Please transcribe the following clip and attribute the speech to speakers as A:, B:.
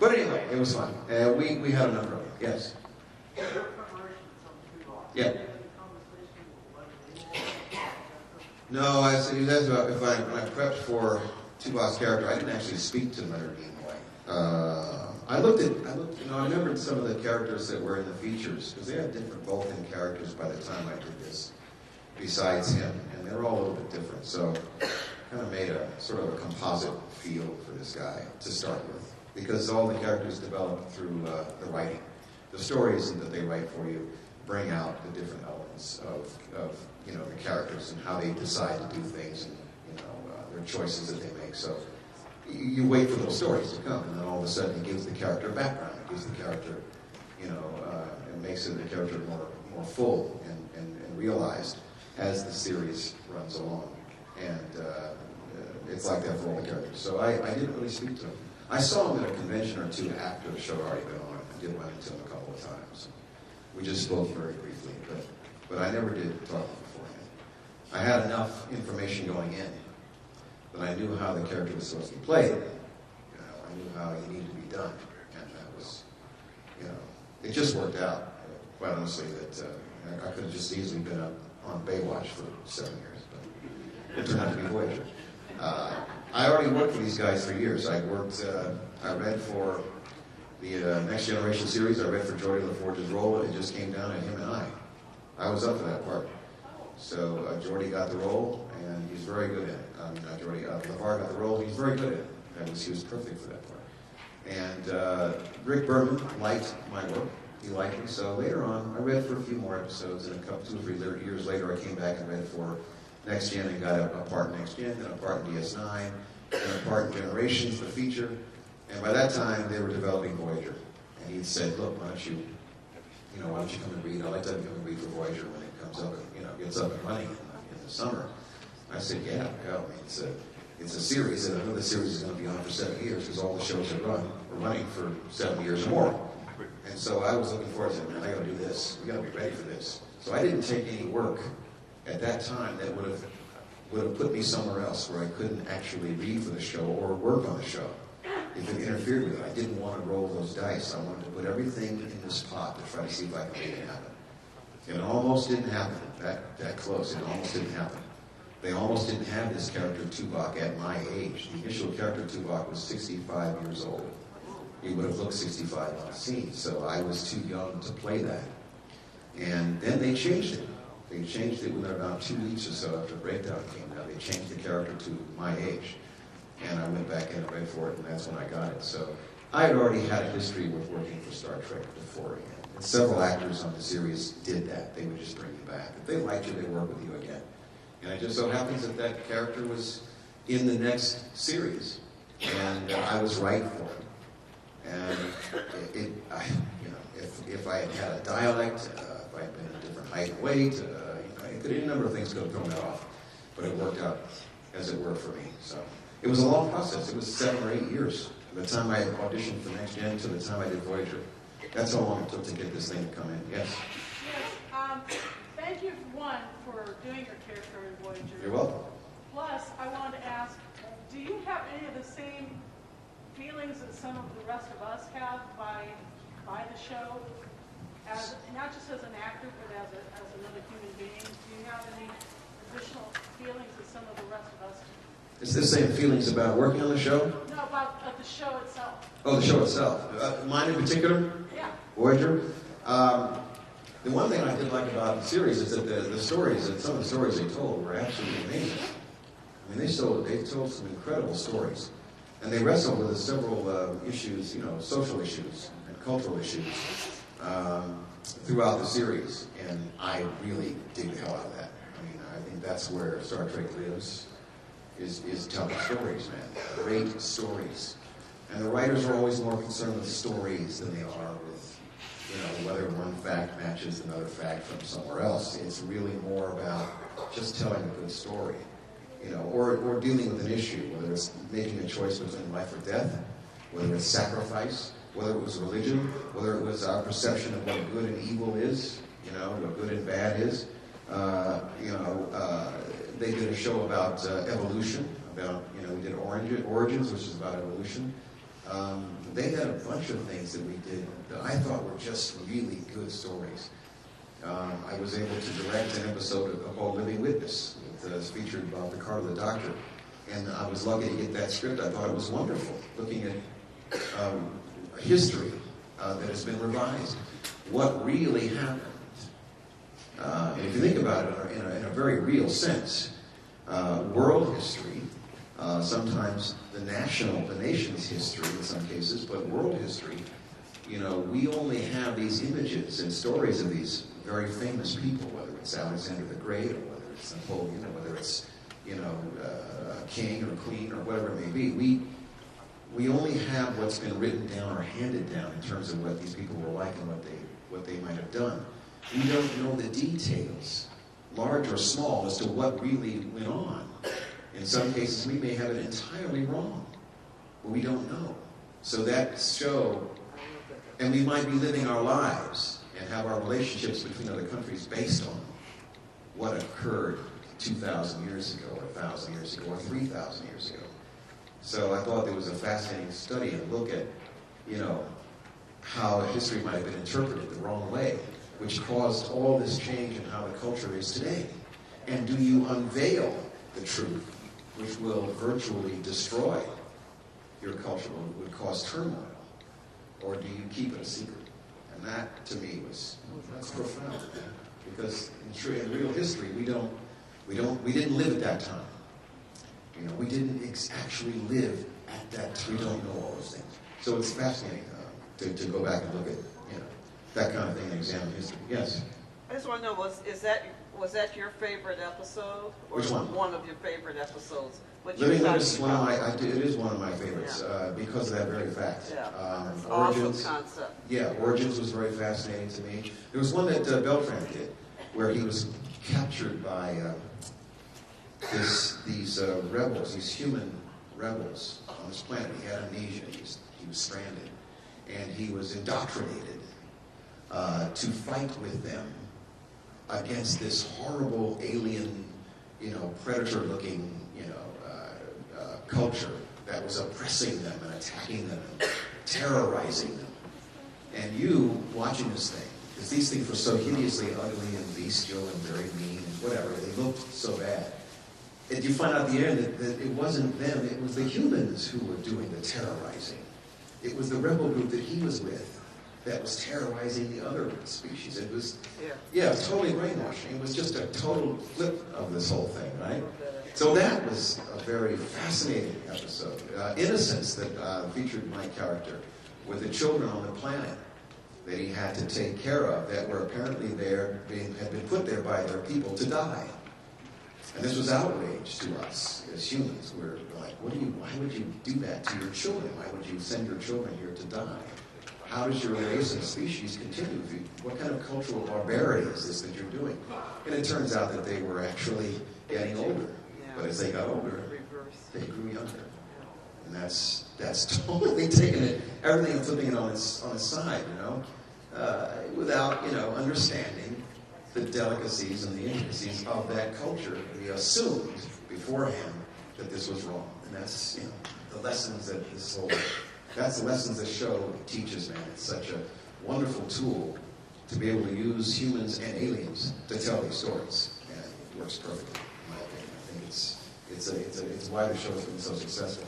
A: But anyway, it was fun. We had a number of them. Yes. Yeah. No, I said he was about when I prepped for Tuvok's character, I didn't actually speak to Leonard Nimoy. I remembered some of the characters that were in the features, because they had different Vulcan characters by the time I did this, besides him, and they were all a little bit different. So kind of made a sort of a composite feel for this guy to start with, because all the characters developed through the writing. The stories that they write for you bring out the different elements of the characters and how they decide to do things and their choices that they make. So you wait for those stories to come, and then all of a sudden it gives the character a background. It gives the character, it makes the character more full and realized as the series runs along. And it's like that for all the characters. So I didn't really speak to him. I saw him at a convention or two after the show had already been on. I did run into him a couple of times. We just spoke very briefly, but I never did talk to him beforehand. I had enough information going in that I knew how the character was supposed to be played. I knew how he needed to be done, and that was, it just worked out. Quite honestly, that I could have just easily been on Baywatch for 7 years, but it turned out to be Voyager. I already worked for these guys for years. I read for the Next Generation series. I read for Geordi LaForge's role. It just came down to him and I. I was up for that part. So Geordi got the role, and he's very good at it. Not Geordi, LaForge got the role. He's very good at it. He was perfect for that part. And Rick Berman liked my work. He liked me. So later on, I read for a few more episodes, and 2 or 3 years later, I came back and read for Next Gen and got a part in Next Gen, then a part in DS9, and a part in Generations, the feature. And by that time, they were developing Voyager. And he'd said, look, why don't you come and read? I'd like to have you come and read for Voyager when it comes up and, gets up and running in the summer. I said, yeah, it's a series, and another series is going to be on for 7 years, because all the shows are running for 7 years or more. And so I was looking forward to it, man, I got to do this. We got to be ready for this. So I didn't take any work at that time that would have put me somewhere else where I couldn't actually read for the show or work on the show. If it interfered with it, I didn't want to roll those dice. I wanted to put everything in this pot to try to see if I could make it happen. And it almost didn't happen, that close. It almost didn't happen. They almost didn't have this character Tuvok at my age. The initial character Tuvok was 65 years old. He would have looked 65 on scene, so I was too young to play that. And then they changed it. They changed it within about 2 weeks or so after Breakdown came out. They changed the character to my age. And I went back in and read for it, and that's when I got it. So I had already had a history with working for Star Trek before. And several actors on the series did that. They would just bring you back. If they liked you, they'd work with you again. And it just so happens that character was in the next series. And I was right for it. And if I had had a dialect, if I had been a different height and weight, a number of things could have thrown that off. But it worked out, as it were, for me. So it was a long process. It was 7 or 8 years from the time I auditioned for Next Gen to the time I did Voyager. That's how long it took to get this thing to come in. Yes?
B: Yes. Thank you, for doing your character in Voyager.
A: You're welcome.
B: Plus, I wanted to ask, do you have any of the same feelings that some of the rest of us have by the show? Not just as an actor, but as another human being? Do you have any additional feelings that some of the rest of us do?
A: Is this same feelings about working on the show?
B: No, about the show itself.
A: Oh, the show itself. Mine in particular?
B: Yeah.
A: Voyager? The one thing I did like about the series is that some of the stories they told were absolutely amazing. I mean, they told some incredible stories. And they wrestled with several issues, social issues and cultural issues throughout the series. And I really dig the hell out of that. I mean, I think that's where Star Trek lives, is telling stories, man. Great stories. And the writers are always more concerned with stories than they are with, whether one fact matches another fact from somewhere else. It's really more about just telling a good story, or dealing with an issue, whether it's making a choice between life or death, whether it's sacrifice, whether it was religion, whether it was our perception of what good and evil is, what good and bad is. They did a show about evolution, we did Origins, which is about evolution. They had a bunch of things that we did that I thought were just really good stories. I was able to direct an episode called Living Witness. It featured Bob Ricardo, the doctor. And I was lucky to get that script. I thought it was wonderful, looking at history that has been revised. What really happened? And if you think about it in a very real sense, world history, sometimes the nation's history in some cases, but world history, you know, we only have these images and stories of these very famous people, whether it's Alexander the Great, or whether it's Napoleon, or whether it's, you know, a king or queen, or whatever it may be. We only have what's been written down or handed down in terms of what these people were like and what they might have done. We don't know the details, large or small, as to what really went on. In some cases, we may have it entirely wrong, but we don't know. So that show, and we might be living our lives and have our relationships between other countries based on what occurred 2,000 years ago, or 1,000 years ago, or 3,000 years ago. So I thought there was a fascinating study and look at, you know, how history might have been interpreted the wrong way, which caused all this change in how the culture is today. And do you unveil the truth, which will virtually destroy your culture, would cause turmoil, or do you keep it a secret? And that, to me, that's profound, because in real history, we didn't live at that time. You know, we didn't actually live at that time. We don't know all those things. So it's fascinating to go back and look at, you know, that kind of thing and examine history. Yes?
C: I just want to know, was that your favorite episode? Or
A: Which one?
C: One of your favorite episodes?
A: Living Witness is one of it is one of my favorites, because of that very fact.
C: Yeah, it's an
A: Origins,
C: awesome concept.
A: Yeah, Origins was very fascinating to me. There was one that Beltran did, where he was captured by these rebels, these human rebels on this planet. He had amnesia, he was stranded, and he was indoctrinated to fight with them against this horrible alien, you know, predator-looking, you know, culture that was oppressing them and attacking them and terrorizing them. And you, watching this thing, because these things were so hideously ugly and bestial and very mean and whatever, they looked so bad. And you find out at the end that it wasn't them, it was the humans who were doing the terrorizing. It was the rebel group that he was with that was terrorizing the other species. It was, yeah, it was totally brainwashing. It was just a total flip of this whole thing, right? So that was a very fascinating episode. Innocence that featured my character with the children on the planet that he had to take care of that were apparently had been put there by their people to die. And this was outrage to us as humans. We're like, why would you do that to your children? Why would you send your children here to die? How does your race and species continue? What kind of cultural barbarity is this that you're doing? And it turns out that they were actually getting older. But as they got older, they grew younger. And that's totally taking it, everything and flipping it on its side, you know, without, you know, understanding the delicacies and the intricacies of that culture. We assumed beforehand that this was wrong. And that's, you know, the lessons that that's the lessons the show teaches, man. It's such a wonderful tool to be able to use humans and aliens to tell these stories. And it works perfectly, in my opinion. I think it's why the show has been so successful.